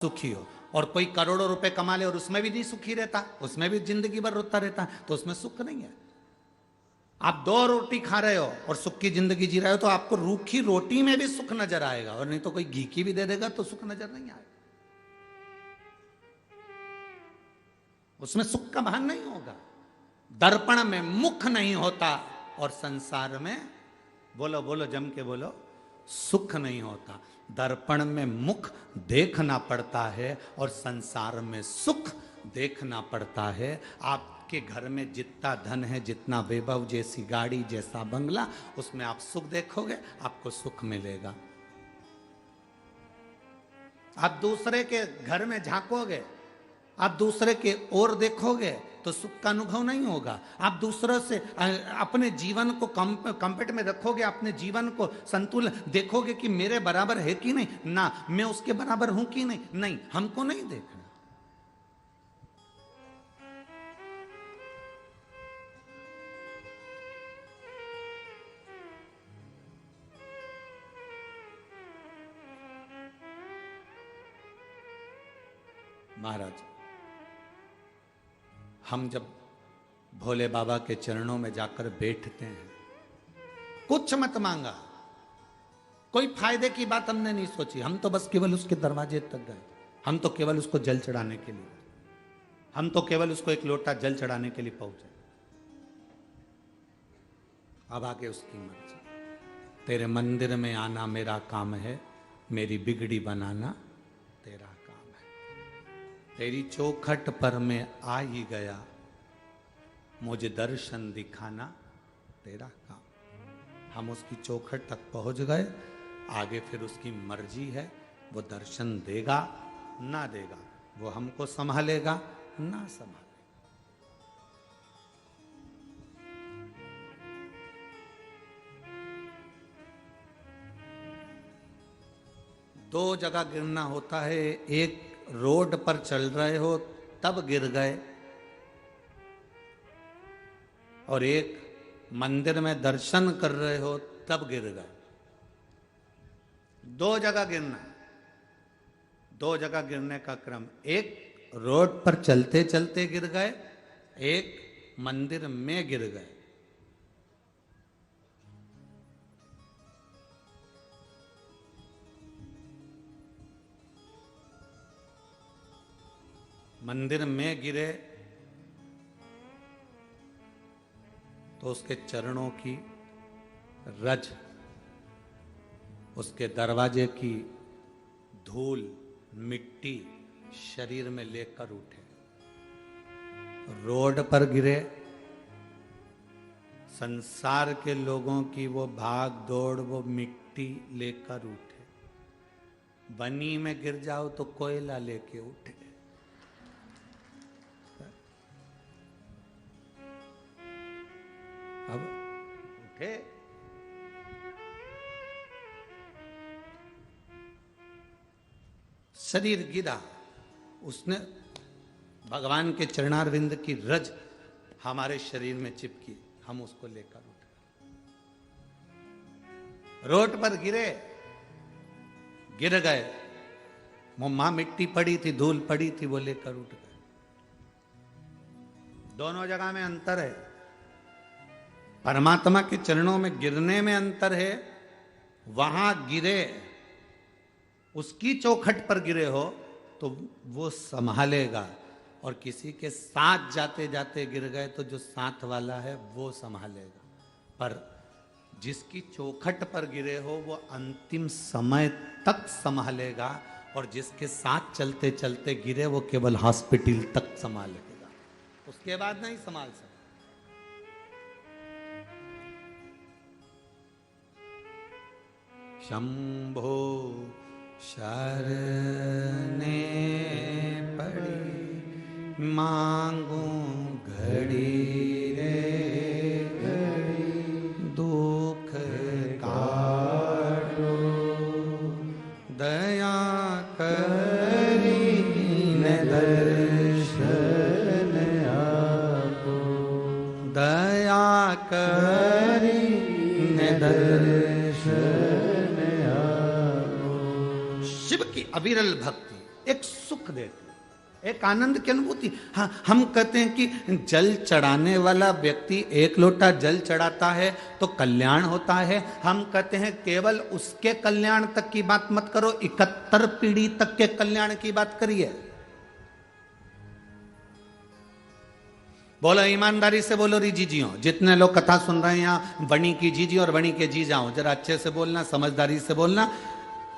सुखी हो। और कोई करोड़ों रुपए कमा ले और उसमें भी नहीं सुखी रहता, उसमें भी जिंदगी भर रोता रहता, तो उसमें सुख नहीं है। आप 2 रोटी खा रहे हो और सुख की जिंदगी जी रहे हो, तो आपको रूखी रोटी में भी सुख नजर आएगा, और नहीं तो कोई घी की भी दे देगा तो सुख नजर नहीं आएगा, उसमें सुख का भान नहीं होगा। दर्पण में मुख नहीं होता और संसार में, बोलो बोलो जम के बोलो, सुख नहीं होता। दर्पण में मुख देखना पड़ता है और संसार में सुख देखना पड़ता है। आपके घर में जितना धन है, जितना वैभव, जैसी गाड़ी, जैसा बंगला, उसमें आप सुख देखोगे, आपको सुख मिलेगा। आप दूसरे के घर में झांकोगे, आप दूसरे के ओर देखोगे तो सुख का अनुभव नहीं होगा। आप दूसरों से अपने जीवन को कंपेट में रखोगे, अपने जीवन को संतुलन देखोगे कि मेरे बराबर है कि नहीं, ना मैं उसके बराबर हूं कि नहीं, नहीं, हमको नहीं देखना। महाराज, हम जब भोले बाबा के चरणों में जाकर बैठते हैं, कुछ मत मांगा, कोई फायदे की बात हमने नहीं सोची, हम तो बस केवल उसके दरवाजे तक गए, हम तो केवल उसको जल चढ़ाने के लिए, हम तो केवल उसको एक लोटा जल चढ़ाने के लिए पहुंचे। अब आगे उसकी मर्जी। तेरे मंदिर में आना मेरा काम है, मेरी बिगड़ी बनाना तेरा काम है। तेरी चौखट पर मैं आ ही गया, मुझे दर्शन दिखाना तेरा काम। हम उसकी चौखट तक पहुंच गए, आगे फिर उसकी मर्जी है, वो दर्शन देगा ना देगा, वो हमको संभालेगा ना संभालेगा। दो जगह गिरना होता है, एक रोड पर चल रहे हो तब गिर गए, और एक मंदिर में दर्शन कर रहे हो तब गिर गए। दो जगह गिरना, दो जगह गिरने का क्रम, एक रोड पर चलते चलते गिर गए, एक मंदिर में गिर गए। मंदिर में गिरे तो उसके चरणों की रज, उसके दरवाजे की धूल, मिट्टी शरीर में लेकर उठे। रोड पर गिरे, संसार के लोगों की वो भाग दौड़, वो मिट्टी लेकर उठे। बनी में गिर जाओ तो कोयला लेके उठे। अब उठे, शरीर गिरा, उसने भगवान के चरणारविंद की रज हमारे शरीर में चिपकी, हम उसको लेकर उठे। रोड पर गिरे, गिर गए, मां मिट्टी पड़ी थी, धूल पड़ी थी, वो लेकर उठ गए। दोनों जगह में अंतर है। परमात्मा के चरणों में गिरने में अंतर है, वहां गिरे, उसकी चौखट पर गिरे हो तो वो संभालेगा, और किसी के साथ जाते जाते गिर गए तो जो साथ वाला है वो संभालेगा। पर जिसकी चौखट पर गिरे हो वो अंतिम समय तक संभालेगा, और जिसके साथ चलते चलते गिरे वो केवल हॉस्पिटल तक संभालेगा, उसके बाद नहीं संभाल सकता। शंभो शरणे पड़ी, मांगू घड़ी रे घड़ी, दुख काटो दया करी न दर्शन आपो, दया करी न दर्शन। शिव की अविरल भक्ति, एक सुख देती है, एक आनंद की अनुभूति। हाँ, हम कहते हैं कि जल चढ़ाने वाला व्यक्ति एक लोटा जल चढ़ाता है तो कल्याण होता है। हम कहते हैं केवल उसके कल्याण तक की बात मत करो, 71 पीढ़ी तक के कल्याण की बात करिए। बोलो ईमानदारी से बोलो री जीजियो, जितने लोग कथा सुन रहे हैं यहाँ, बणी की जीजी और बणी के जी जाओ, जरा अच्छे से बोलना, समझदारी से बोलना।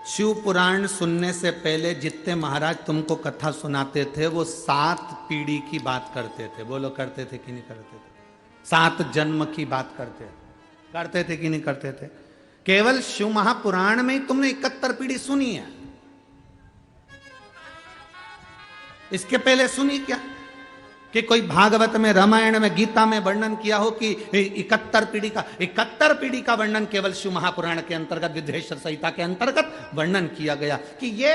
शिव पुराण सुनने से पहले जितने महाराज तुमको कथा सुनाते थे वो 7 पीढ़ी की बात करते थे। बोलो करते थे कि नहीं करते थे? 7 जन्म की बात करते थे कि नहीं करते थे? केवल शिव महापुराण में ही तुमने 71 पीढ़ी सुनी है, इसके पहले सुनी क्या? कि कोई भागवत में, रामायण में, गीता में वर्णन किया हो कि 71 पीढ़ी का वर्णन केवल शिव महापुराण के अंतर्गत, विद्वेश्वर संहिता के अंतर्गत वर्णन किया गया कि ये।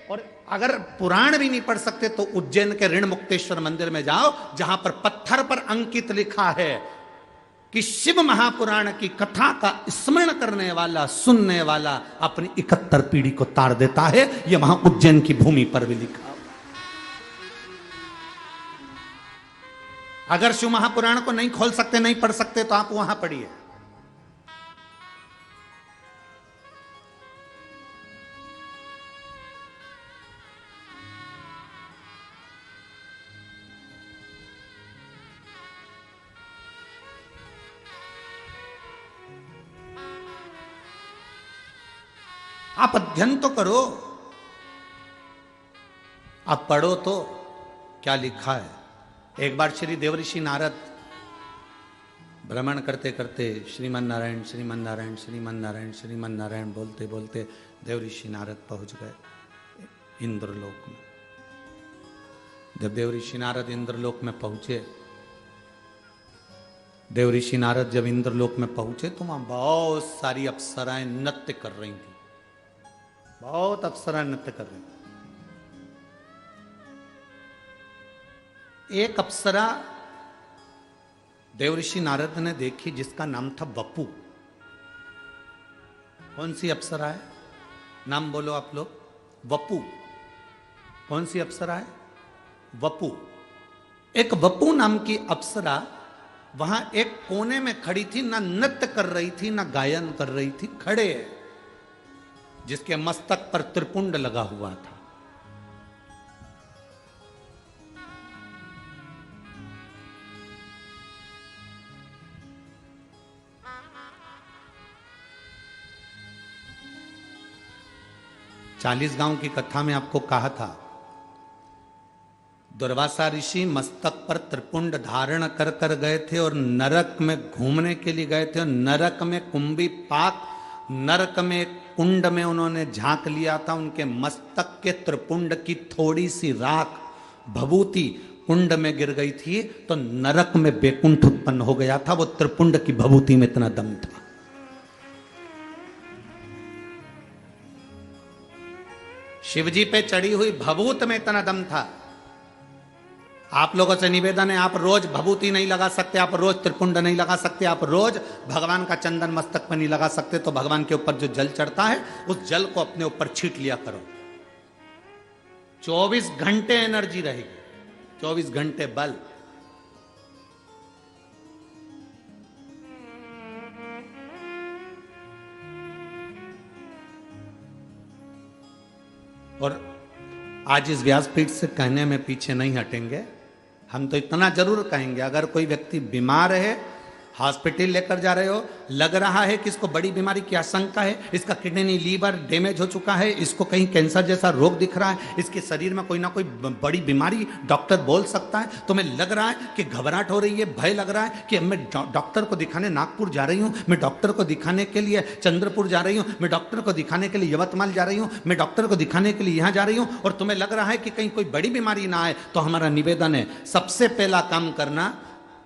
और अगर पुराण भी नहीं पढ़ सकते तो उज्जैन के ऋण मुक्तेश्वर मंदिर में जाओ, जहां पर पत्थर पर अंकित लिखा है कि शिव महापुराण की कथा का स्मरण करने वाला, सुनने वाला अपनी 71 पीढ़ी को तार देता है। यह वहां उज्जैन की भूमि पर भी लिखा। अगर शिव महापुराण को नहीं खोल सकते, नहीं पढ़ सकते, तो आप वहां पढ़िए। आप अध्ययन तो करो, आप पढ़ो तो क्या लिखा है। एक बार श्री देवऋषि नारद भ्रमण करते करते श्रीमन नारायण श्रीमन नारायण श्रीमन नारायण श्रीमन नारायण बोलते बोलते देवऋषि नारद पहुंच गए इंद्रलोक में। जब देवऋषि नारद इंद्रलोक में पहुंचे, देवऋषि नारद जब इंद्रलोक में पहुंचे तो वहां बहुत सारी अप्सराएं नृत्य कर रही थी, बहुत अप्सराएं नृत्य कर रही थी। एक अप्सरा देवऋषि नारद ने देखी जिसका नाम था वपु। कौन सी अप्सरा है? नाम बोलो आप लोग। वपु। कौन सी अप्सरा है? वपु। एक वपु नाम की अप्सरा वहां एक कोने में खड़ी थी, ना नृत्य कर रही थी ना गायन कर रही थी, खड़े, जिसके मस्तक पर त्रिपुंड लगा हुआ था। चालीस गांव की कथा में आपको कहा था, दुर्वासा ऋषि मस्तक पर त्रिपुंड धारण कर कर गए थे और नरक में घूमने के लिए गए थे। और नरक में कुंभी पाक, नरक में कुंड में उन्होंने झांक लिया था। उनके मस्तक के त्रिपुंड की थोड़ी सी राख भभूति कुंड में गिर गई थी तो नरक में बैकुंठ उत्पन्न हो गया था। वो त्रिपुंड की भभूति में इतना दम था। शिवजी पे चढ़ी हुई भभूत में इतना दम था। आप लोगों से निवेदन है, आप रोज भभूति नहीं लगा सकते, आप रोज त्रिपुंड नहीं लगा सकते, आप रोज भगवान का चंदन मस्तक पर नहीं लगा सकते, तो भगवान के ऊपर जो जल चढ़ता है उस जल को अपने ऊपर छीट लिया करो। 24 घंटे एनर्जी रहेगी, 24 घंटे बल। और आज इस व्यासपीठ से कहने में पीछे नहीं हटेंगे। हम तो इतना जरूर कहेंगे, अगर कोई व्यक्ति बीमार है, हॉस्पिटल लेकर जा रहे हो, लग रहा है कि इसको बड़ी बीमारी की आशंका है, इसका किडनी लीवर डैमेज हो चुका है, इसको कहीं कैंसर जैसा रोग दिख रहा है, इसके शरीर में कोई ना कोई बड़ी बीमारी डॉक्टर बोल सकता है, तुम्हें लग रहा है कि घबराहट हो रही है, भय लग रहा है कि मैं डॉक्टर को दिखाने नागपुर जा रही हूँ, मैं डॉक्टर को दिखाने के लिए चंद्रपुर जा रही हूँ, मैं डॉक्टर को दिखाने के लिए यवतमाल जा रही हूँ, मैं डॉक्टर को दिखाने के लिए यहाँ जा रही हूँ, और तुम्हें लग रहा है कि कहीं कोई बड़ी बीमारी ना आए, तो हमारा निवेदन है, सबसे पहला काम करना,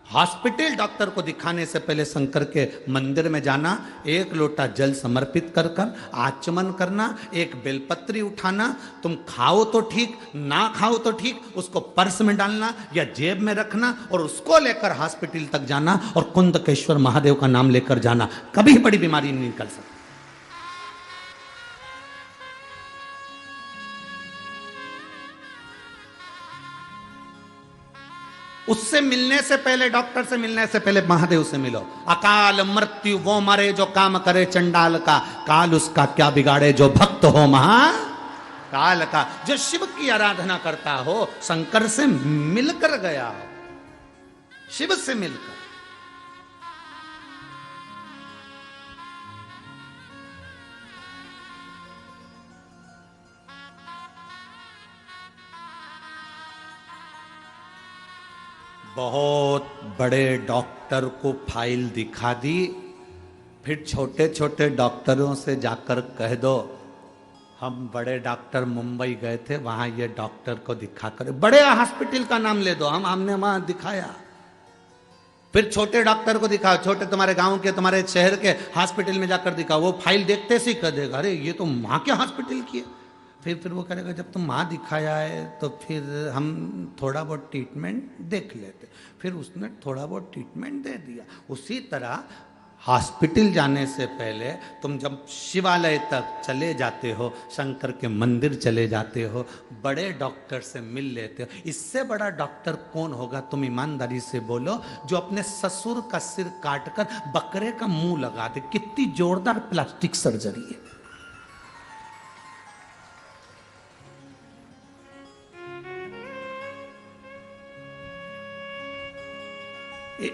हॉस्पिटल डॉक्टर को दिखाने से पहले शंकर के मंदिर में जाना, एक लोटा जल समर्पित कर कर आचमन करना, एक बेलपत्री उठाना, तुम खाओ तो ठीक, ना खाओ तो ठीक, उसको पर्स में डालना या जेब में रखना और उसको लेकर हॉस्पिटल तक जाना और कुंदकेश्वर महादेव का नाम लेकर जाना। कभी बड़ी बीमारी नहीं निकल सकती। उससे मिलने से पहले, डॉक्टर से मिलने से पहले महादेव से मिलो। अकाल मृत्यु वो मरे जो काम करे चंडाल का, काल उसका क्या बिगाड़े जो भक्त हो महा काल का। जो शिव की आराधना करता हो, शंकर से मिलकर गया हो, शिव से मिलकर। बहुत बड़े डॉक्टर को फाइल दिखा दी, फिर छोटे छोटे डॉक्टरों से जाकर कह दो हम बड़े डॉक्टर मुंबई गए थे, वहां ये डॉक्टर को दिखाकर, बड़े हॉस्पिटल का नाम ले दो, हमने वहां दिखाया। फिर छोटे डॉक्टर को दिखाओ, छोटे तुम्हारे गांव के, तुम्हारे शहर के हॉस्पिटल में जाकर दिखाओ, वो फाइल देखते से कह देगा अरे ये तो माँ के हॉस्पिटल की है। फिर वो कहेगा जब तुम माँ दिखाया है तो फिर हम थोड़ा बहुत ट्रीटमेंट देख लेते। फिर उसने थोड़ा बहुत ट्रीटमेंट दे दिया। उसी तरह हॉस्पिटल जाने से पहले तुम जब शिवालय तक चले जाते हो, शंकर के मंदिर चले जाते हो, बड़े डॉक्टर से मिल लेते हो। इससे बड़ा डॉक्टर कौन होगा? तुम ईमानदारी से बोलो, जो अपने ससुर का सिर काटकर बकरे का मुंह लगा दे। कितनी जोरदार प्लास्टिक सर्जरी है।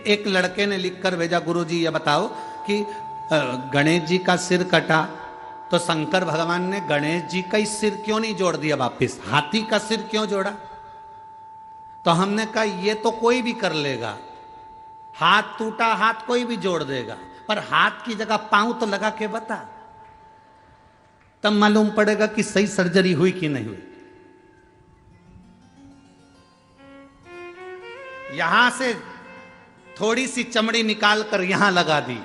एक लड़के ने लिखकर भेजा, गुरुजी ये बताओ कि गणेश जी का सिर कटा तो शंकर भगवान ने गणेश जी का ही सिर क्यों नहीं जोड़ दिया वापिस, हाथी का सिर क्यों जोड़ा? तो हमने कहा ये तो कोई भी कर लेगा, हाथ टूटा हाथ कोई भी जोड़ देगा, पर हाथ की जगह पांव तो लगा के बता, तब मालूम पड़ेगा कि सही सर्जरी हुई कि नहीं हुई। यहां से थोड़ी सी चमड़ी निकाल कर यहां लगा दी,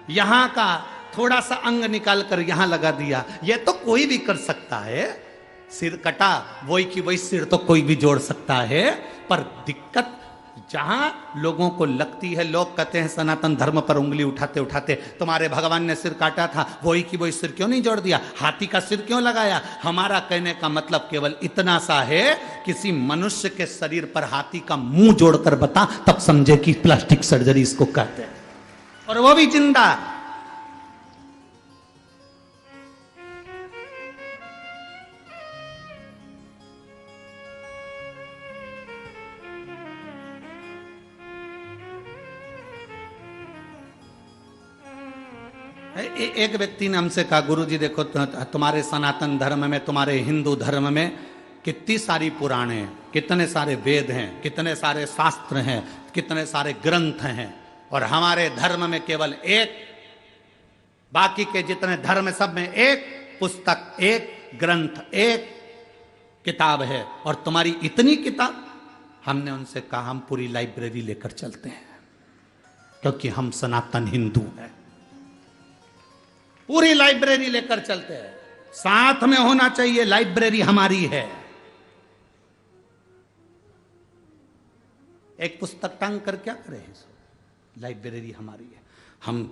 यहां का थोड़ा सा अंग निकाल कर यहां लगा दिया, यह तो कोई भी कर सकता है। सिर कटा वही की वही सिर तो कोई भी जोड़ सकता है, पर दिक्कत जहां लोगों को लगती है, लोग कहते हैं सनातन धर्म पर उंगली उठाते उठाते तुम्हारे भगवान ने सिर काटा था, वही की वही सिर क्यों नहीं जोड़ दिया, हाथी का सिर क्यों लगाया? हमारा कहने का मतलब केवल इतना सा है, किसी मनुष्य के शरीर पर हाथी का मुंह जोड़कर बता, तब समझे कि प्लास्टिक सर्जरी इसको कहते हैं, और वो भी जिंदा। एक व्यक्ति ने हमसे कहा, गुरुजी देखो तुम्हारे सनातन धर्म में, तुम्हारे हिंदू धर्म में कितनी सारी पुराणे हैं, कितने सारे वेद हैं, कितने सारे शास्त्र हैं, कितने सारे ग्रंथ हैं, और हमारे धर्म में केवल एक, बाकी के जितने धर्म सब में एक पुस्तक, एक ग्रंथ, एक किताब है, और तुम्हारी इतनी किताब। हमने उनसे कहा हम पूरी लाइब्रेरी लेकर चलते हैं, क्योंकि हम सनातन हिंदू हैं, पूरी लाइब्रेरी लेकर चलते हैं। साथ में होना चाहिए, लाइब्रेरी हमारी है। एक पुस्तक टांग कर क्या करें, लाइब्रेरी हमारी है। हम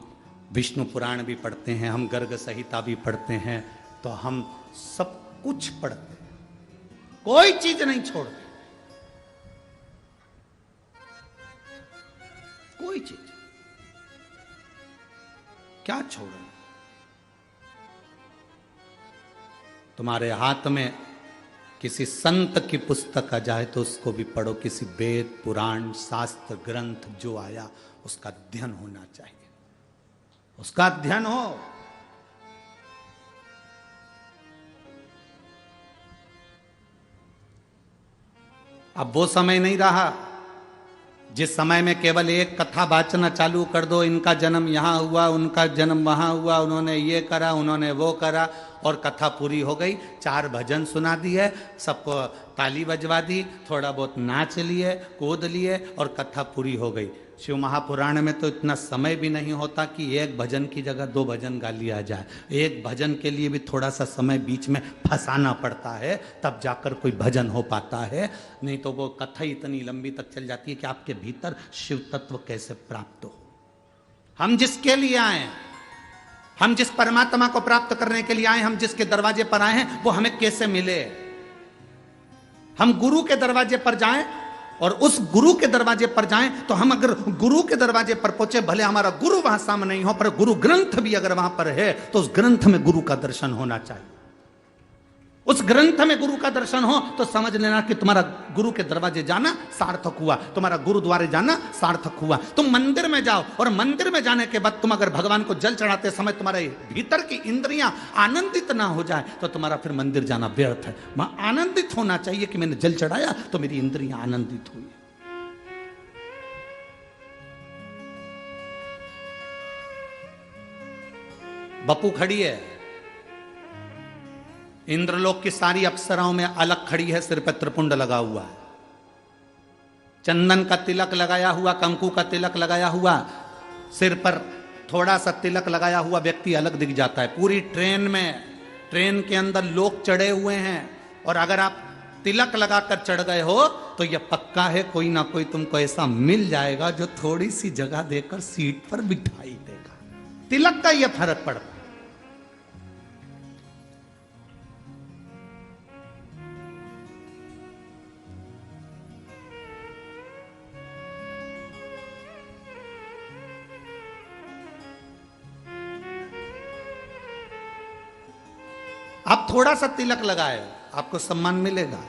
विष्णु पुराण भी पढ़ते हैं, हम गर्ग संहिता भी पढ़ते हैं, तो हम सब कुछ पढ़ते हैं, कोई चीज नहीं छोड़ते, कोई चीज क्या छोड़े। तुम्हारे हाथ में किसी संत की पुस्तक आ जाए तो उसको भी पढ़ो, किसी वेद पुराण शास्त्र ग्रंथ जो आया उसका अध्ययन होना चाहिए, उसका अध्ययन हो। अब वो समय नहीं रहा जिस समय में केवल एक कथा वाचना चालू कर दो, इनका जन्म यहाँ हुआ, उनका जन्म वहाँ हुआ, उन्होंने ये करा, उन्होंने वो करा, और कथा पूरी हो गई। 4 भजन सुना दिए, सबको ताली बजवा दी, थोड़ा बहुत नाच लिए, कूद लिए, और कथा पूरी हो गई। शिव महापुराण में तो इतना समय भी नहीं होता कि एक भजन की जगह 2 भजन गा लिया जाए। एक भजन के लिए भी थोड़ा सा समय बीच में फंसाना पड़ता है, तब जाकर कोई भजन हो पाता है, नहीं तो वो कथा इतनी लंबी तक चल जाती है कि आपके भीतर शिव तत्व कैसे प्राप्त हो। हम जिसके लिए आए, हम जिस परमात्मा को प्राप्त करने के लिए आए, हम जिसके दरवाजे पर आए हैं, वो हमें कैसे मिले। हम गुरु के दरवाजे पर जाएं और उस गुरु के दरवाजे पर जाएं तो हम अगर गुरु के दरवाजे पर पहुंचे, भले हमारा गुरु वहां सामने नहीं हो, पर गुरु ग्रंथ भी अगर वहां पर है तो उस ग्रंथ में गुरु का दर्शन होना चाहिए। उस ग्रंथ में गुरु का दर्शन हो तो समझ लेना कि तुम्हारा गुरु के दरवाजे जाना सार्थक हुआ, तुम्हारा गुरुद्वारे जाना सार्थक हुआ। तुम मंदिर में जाओ और मंदिर में जाने के बाद तुम अगर भगवान को जल चढ़ाते समय तुम्हारे भीतर की इंद्रियां आनंदित ना हो जाए तो तुम्हारा फिर मंदिर जाना व्यर्थ है। वहां आनंदित होना चाहिए कि मैंने जल चढ़ाया तो मेरी इंद्रियां आनंदित हुई। बपू खड़ी है, इंद्रलोक की सारी अप्सराओं में अलग खड़ी है, सिर पर त्रिपुंड लगा हुआ है, चंदन का तिलक लगाया हुआ, कंकु का तिलक लगाया हुआ, सिर पर थोड़ा सा तिलक लगाया हुआ व्यक्ति अलग दिख जाता है। पूरी ट्रेन में, ट्रेन के अंदर लोग चढ़े हुए हैं और अगर आप तिलक लगाकर चढ़ गए हो तो यह पक्का है कोई ना कोई तुमको ऐसा मिल जाएगा जो थोड़ी सी जगह देकर सीट पर बिठाई देगा। तिलक का यह फर्क पड़ता है। आप थोड़ा सा तिलक लगाए, आपको सम्मान मिलेगा।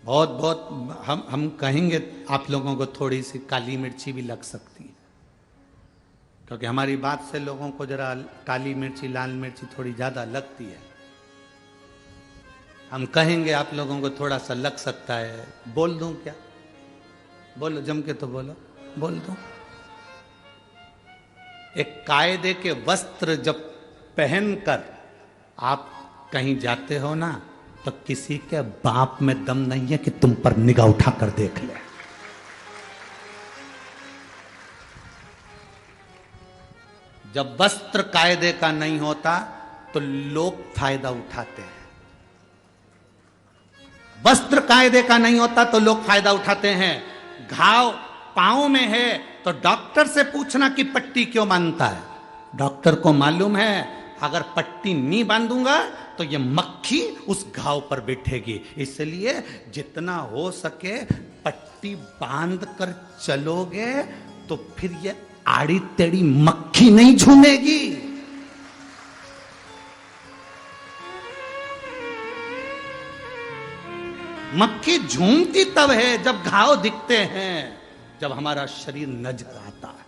बहुत बहुत हम कहेंगे आप लोगों को थोड़ी सी काली मिर्ची भी लग सकती है, क्योंकि हमारी बात से लोगों को जरा काली मिर्ची, लाल मिर्ची थोड़ी ज्यादा लगती है। हम कहेंगे आप लोगों को थोड़ा सा लग सकता है। बोल दूं क्या? बोलो, जम के तो बोलो, बोल दूं। एक कायदे के वस्त्र जब पहनकर आप कहीं जाते हो ना तो किसी के बाप में दम नहीं है कि तुम पर निगाह उठाकर देख ले। जब वस्त्र कायदे का नहीं होता तो लोग फायदा उठाते हैं। वस्त्र कायदे का नहीं होता तो लोग फायदा उठाते हैं। घाव पांव में है तो डॉक्टर से पूछना कि पट्टी क्यों बांधता है। डॉक्टर को मालूम है अगर पट्टी नहीं बांधूंगा तो ये मक्खी उस घाव पर बैठेगी, इसलिए जितना हो सके पट्टी बांध कर चलोगे तो फिर ये आड़ी टेढ़ी मक्खी नहीं झूमेगी। मक्खी झूमती तब है जब घाव दिखते हैं, जब हमारा शरीर नजर आता है।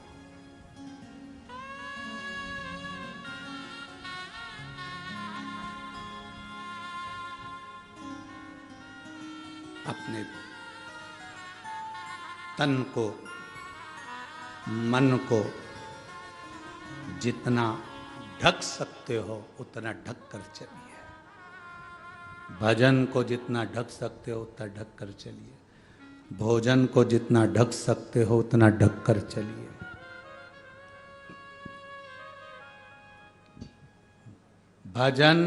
अपने तन को, मन को जितना ढक सकते हो उतना ढक कर चलिए। भजन को जितना ढक सकते हो उतना ढक कर चलिए। भोजन को जितना ढक सकते हो उतना ढक कर चलिए। भजन,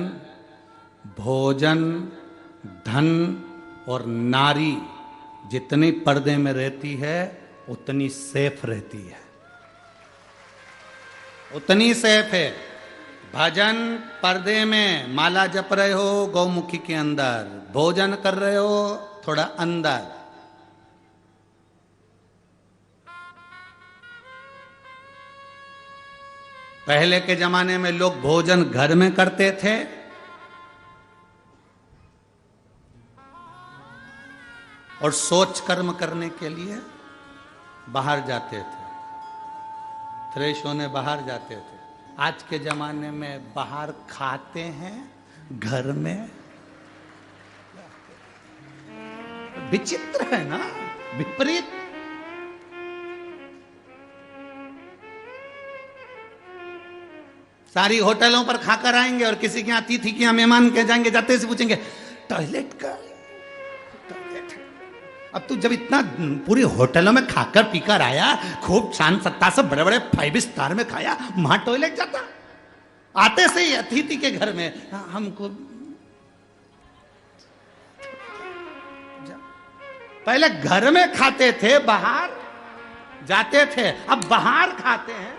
भोजन, धन और नारी जितनी पर्दे में रहती है उतनी सेफ रहती है, उतनी सेफ है। भजन पर्दे में, माला जप रहे हो गौमुखी के अंदर, भोजन कर रहे हो थोड़ा अंदर। पहले के जमाने में लोग भोजन घर में करते थे और सोच कर्म करने के लिए बाहर जाते थे, फ्रेश होने बाहर जाते थे। आज के जमाने में बाहर खाते हैं, घर में। विचित्र है ना, विपरीत। सारी होटलों पर खाकर आएंगे और किसी के यहाँ अतिथि के यहाँ मेहमान के जाएंगे, जाते से पूछेंगे टॉयलेट का। अब तू जब इतना पूरी होटलों में खाकर पीकर आया, खूब शान सत्ता से बड़े बड़े 5 स्टार में खाया, वहां टॉयलेट जाता? आते से ही अतिथि के घर में हमको पहले घर में खाते थे, बाहर जाते थे, अब बाहर खाते हैं,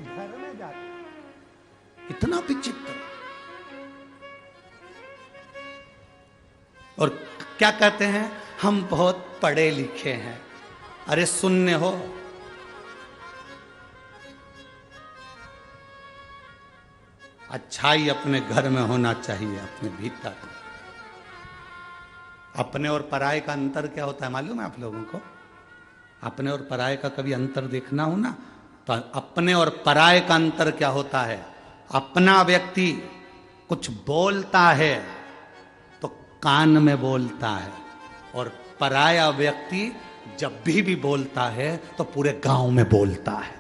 घर में जाते हैं। इतना विचित्र। और क्या कहते हैं? हम बहुत पढ़े लिखे हैं। अरे शून्य हो। अच्छाई अपने घर में होना चाहिए, अपने भीतर। अपने और पराये का अंतर क्या होता है मालूम है आप लोगों को? अपने और पराये का कभी अंतर देखना हो ना, तो अपने और पराये का अंतर क्या होता है? अपना व्यक्ति कुछ बोलता है तो कान में बोलता है, और पराया व्यक्ति जब भी बोलता है तो पूरे गांव में बोलता है।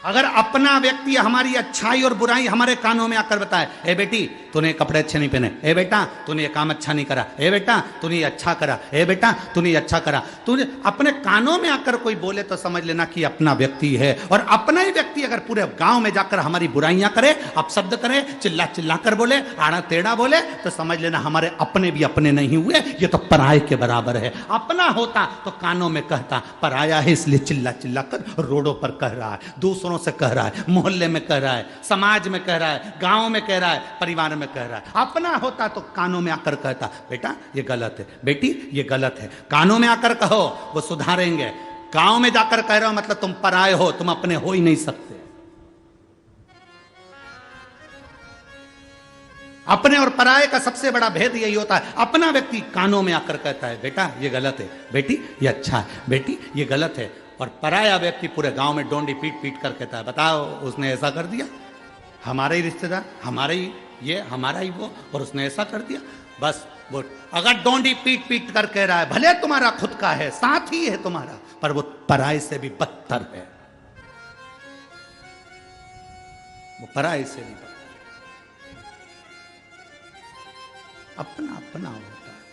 अगर अपना व्यक्ति हमारी अच्छाई और बुराई हमारे कानों में आकर बताए, ए बेटी तूने कपड़े अच्छे नहीं पहने, ए बेटा तूने ये काम अच्छा नहीं करा, ए बेटा तूने ये अच्छा करा, ए बेटा तूने ये अच्छा करा, तूने अपने कानों में आकर कोई बोले तो समझ लेना कि अपना व्यक्ति है। और अपना ही व्यक्ति अगर पूरे गांव में जाकर हमारी बुराइयां करे, अपशब्द करे, चिल्ला चिल्ला कर बोले, आड़ा टेढ़ा बोले, तो समझ लेना हमारे अपने भी अपने नहीं हुए, ये तो पराये के बराबर है। अपना होता तो कानों में कहता, पराया है इसलिए चिल्ला चिल्ला कर रोडों पर कह रहा है, दूसरों से कह रहा है, मोहल्ले में कह रहा है, समाज में कह रहा है, गांव में कह रहा है, परिवार में कह रहा है। अपना होता तो कानों में आकर कहता, बेटा ये गलत है, बेटी ये गलत है। कानों में आकर कहो, वो सुधारेंगे। गांव में जाकर कह रहे हो मतलब तुम पराये हो, तुम अपने हो ही नहीं सकते। अपने और पराये का सबसे बड़ा भेद यही होता है, अपना व्यक्ति कानों में आकर कहता है, बेटा ये गलत है, बेटी ये अच्छा है, बेटी ये गलत है। और पराया व्यक्ति पूरे गांव में डोंडी पीट पीट कर कहता है, बताओ उसने ऐसा कर दिया, हमारा ही रिश्तेदार, हमारा ही ये, हमारा ही वो, और उसने ऐसा कर दिया। बस वो अगर डोंडी पीट पीट कर कह रहा है, भले तुम्हारा खुद का है, साथ ही है तुम्हारा, पर वो पराये से भी बदतर है, वो पराये से भी बदतर। अपना अपना होता है।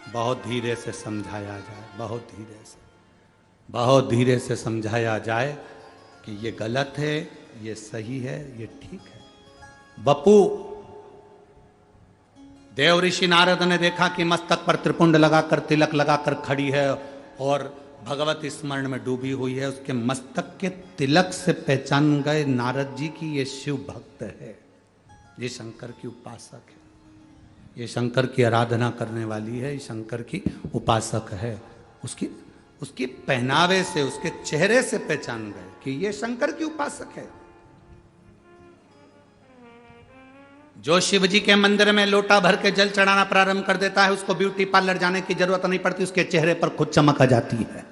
बहुत धीरे से समझाया जाए, बहुत धीरे से, बहुत धीरे से समझाया जाए कि ये गलत है, ये सही है, ये ठीक है। बपू देव ऋषि नारद ने देखा कि मस्तक पर त्रिपुंड लगाकर, तिलक लगाकर खड़ी है और भगवत स्मरण में डूबी हुई है। उसके मस्तक के तिलक से पहचान गए नारद जी की ये शिव भक्त है, ये शंकर की उपासक है, ये शंकर की आराधना करने वाली है, ये शंकर की उपासक है। उसकी पहनावे से, उसके चेहरे से पहचान गए कि ये शंकर की उपासक है। जो शिव जी के मंदिर में लोटा भर के जल चढ़ाना प्रारंभ कर देता है, उसको ब्यूटी पार्लर जाने की जरूरत नहीं पड़ती, उसके चेहरे पर खुद चमक आ जाती है,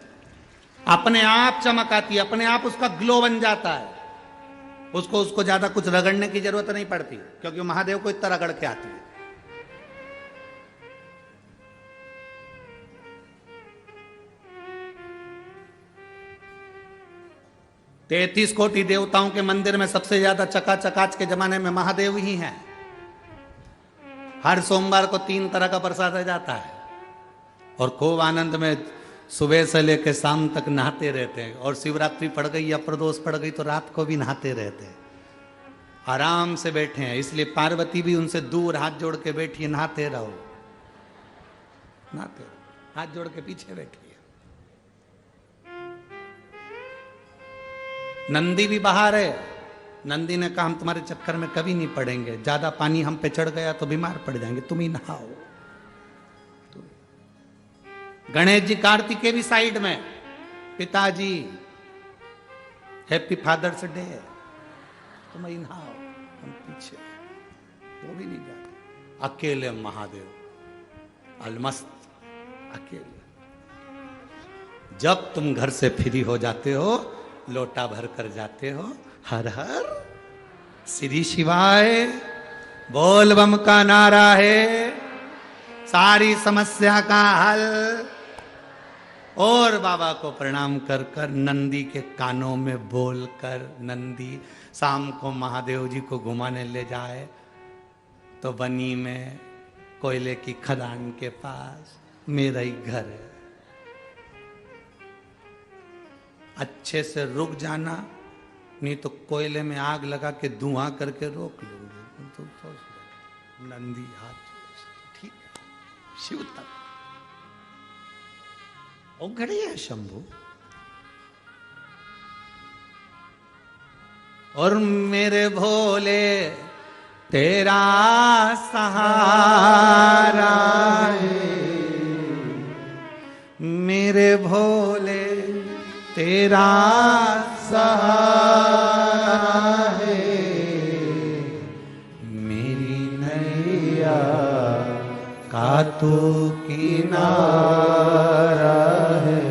अपने आप चमक आती है, अपने आप उसका ग्लो बन जाता है। उसको ज्यादा कुछ रगड़ने की जरूरत नहीं पड़ती, क्योंकि महादेव को इतना रगड़ के आती है। तैतीस कोटि देवताओं के मंदिर में सबसे ज्यादा चकाचक आज के जमाने में महादेव ही हैं। हर सोमवार को 3 तरह का प्रसाद जाता है और खूब आनंद में सुबह से लेकर शाम तक नहाते रहते हैं। और शिवरात्रि पड़ गई या प्रदोष पड़ गई तो रात को भी नहाते रहते हैं, आराम से बैठे हैं। इसलिए पार्वती भी उनसे दूर हाथ जोड़ के बैठी, नहाते रहो, नहाते रहो, हाथ जोड़ के पीछे बैठी। नंदी भी बाहर है। नंदी ने कहा हम तुम्हारे चक्कर में कभी नहीं पड़ेंगे, ज्यादा पानी हम पे चढ़ गया तो बीमार पड़ जाएंगे, तुम ही नहाओ। गणेश जी कार्तिकेय भी साइड में, पिताजी हैप्पी फादर्स डे, तुम ही नहाओ, हम पीछे, वो भी नहीं जाते। अकेले महादेव अलमस्त, अकेले। जब तुम घर से फ्री हो जाते हो, लोटा भर कर जाते हो, हर हर श्री शिवाय बोल बम का नारा है, सारी समस्या का हल। और बाबा को प्रणाम कर कर नंदी के कानों में बोल कर, नंदी शाम को महादेव जी को घुमाने ले जाए तो बनी में कोयले की खदान के पास मेरा ही घर है, अच्छे से रुक जाना, नहीं तो कोयले में आग लगा के धुआं करके रोक लूंगे। तो नंदी हाथ, ठीक है, शिव तक वो घड़ी है शंभु। और मेरे भोले तेरा सहारा है मेरे भोले, तेरा सहारा है मेरी नैया का तू किनारा है,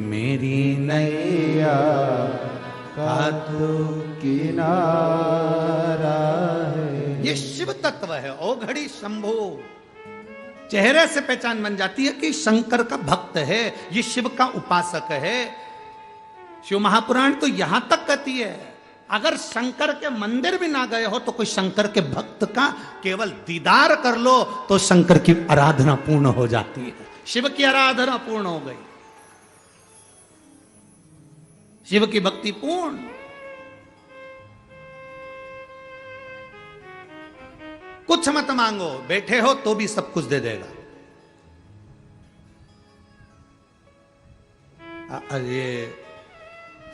मेरी नैया का तू किनारा है। ये शिव तत्व है। ओघड़ी शंभु चेहरे से पहचान बन जाती है कि शंकर का भक्त है, ये शिव का उपासक है। शिव महापुराण तो यहां तक कहती है अगर शंकर के मंदिर भी ना गए हो तो कोई शंकर के भक्त का केवल दीदार कर लो तो शंकर की आराधना पूर्ण हो जाती है। शिव की आराधना पूर्ण हो गई, शिव की भक्ति पूर्ण। कुछ मत मांगो, बैठे हो तो भी सब कुछ दे देगा। ये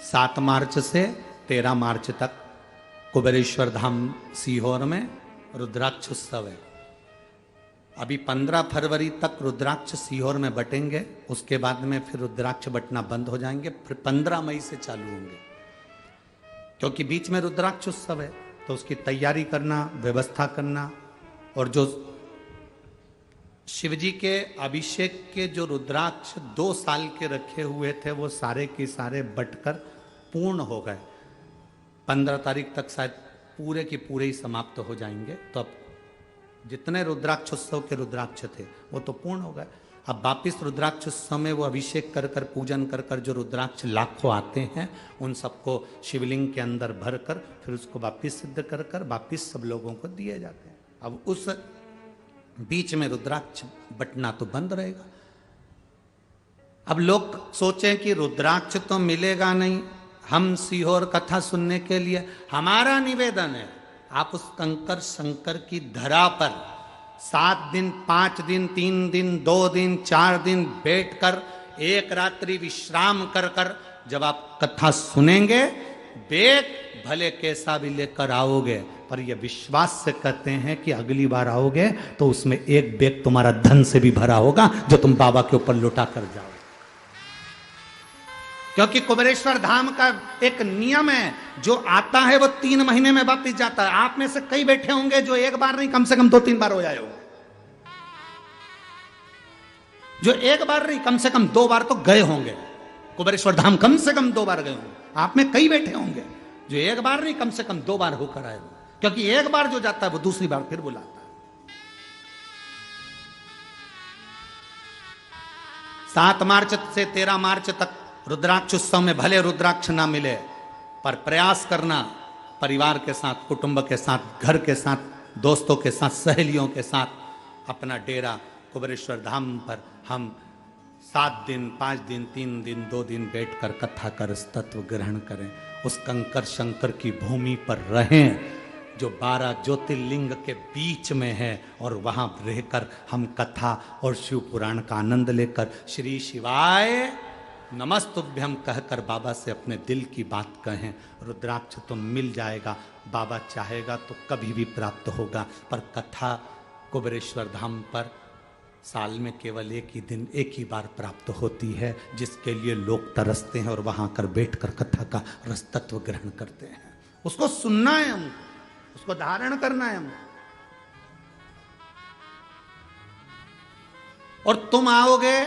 7 मार्च से 13 मार्च तक कुबेरेश्वर धाम सीहोर में रुद्राक्ष उत्सव है। अभी 15 फरवरी तक रुद्राक्ष सीहोर में बटेंगे, उसके बाद में फिर रुद्राक्ष बटना बंद हो जाएंगे, फिर 15 मई से चालू होंगे। क्योंकि बीच में रुद्राक्ष उत्सव है तो उसकी तैयारी करना, व्यवस्था करना, और जो शिवजी के अभिषेक के जो रुद्राक्ष 2 साल के रखे हुए थे वो सारे के सारे बटकर पूर्ण हो गए। 15 तारीख तक शायद पूरे के पूरे ही समाप्त हो जाएंगे। तो अब जितने रुद्राक्ष उत्सव के रुद्राक्ष थे वो तो पूर्ण हो गए। अब वापिस रुद्राक्ष उत्सव में वो अभिषेक कर कर पूजन कर कर जो रुद्राक्ष लाखों आते हैं उन सबको शिवलिंग के अंदर भर कर फिर उसको वापिस सिद्ध कर कर वापिस सब लोगों को दिए जाते हैं। अब उस बीच में रुद्राक्ष बटना तो बंद रहेगा। अब लोग सोचें कि रुद्राक्ष तो मिलेगा नहीं, हम सीहोर कथा सुनने के लिए, हमारा निवेदन है आप उस कंकर शंकर की धरा पर 7 दिन 5 दिन 3 दिन 2 दिन 4 दिन बैठकर एक रात्रि विश्राम कर कर जब आप कथा सुनेंगे, बेग भले कैसा भी लेकर आओगे, पर यह विश्वास से कहते हैं कि अगली बार आओगे तो उसमें एक बेग तुम्हारा धन से भी भरा होगा जो तुम बाबा के ऊपर लुटा कर जाओ। क्योंकि कुबेरेश्वर धाम का एक नियम है, जो आता है वो 3 महीने में वापिस जाता है। आप में से कई बैठे होंगे जो एक बार नहीं कम से कम 2-3 बार हो जाए हो, जो एक बार नहीं कम से कम 2 बार तो गए होंगे कुबेरेश्वर धाम, कम से कम 2 बार गए होंगे। आप में कई बैठे होंगे जो एक बार नहीं कम से कम 2 बार होकर आए हो, क्योंकि एक बार जो जाता है वो दूसरी बार फिर बुलाता है। 7 मार्च से 13 मार्च तक रुद्राक्ष उत्सव में भले रुद्राक्ष ना मिले, पर प्रयास करना परिवार के साथ, कुटुंब के साथ, घर के साथ, दोस्तों के साथ, सहेलियों के साथ अपना डेरा कुबेरेश्वर धाम पर हम 7 दिन 5 दिन 3 दिन 2 दिन बैठकर कथा कर तत्व ग्रहण करें, उस कंकर शंकर की भूमि पर रहें जो 12 ज्योतिर्लिंग के बीच में है, और वहां रहकर हम कथा और शिव पुराण का आनंद लेकर श्री शिवाय नमस्तुभ्यम कहकर बाबा से अपने दिल की बात कहें। रुद्राक्ष तो मिल जाएगा, बाबा चाहेगा तो कभी भी प्राप्त होगा, पर कथा कुबेरेश्वर धाम पर साल में केवल एक ही दिन एक ही बार प्राप्त होती है, जिसके लिए लोग तरसते हैं और वहां कर बैठकर कथा का रस तत्व ग्रहण करते हैं। उसको सुनना है हमको, उसको धारण करना है हमको। और तुम आओगे,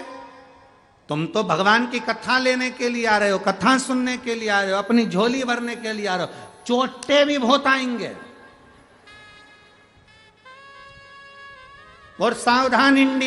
तुम तो भगवान की कथा लेने के लिए आ रहे हो, कथा सुनने के लिए आ रहे हो, अपनी झोली भरने के लिए आ रहे हो, चोटे भी बहुत आएंगे। और सावधान इंडिया।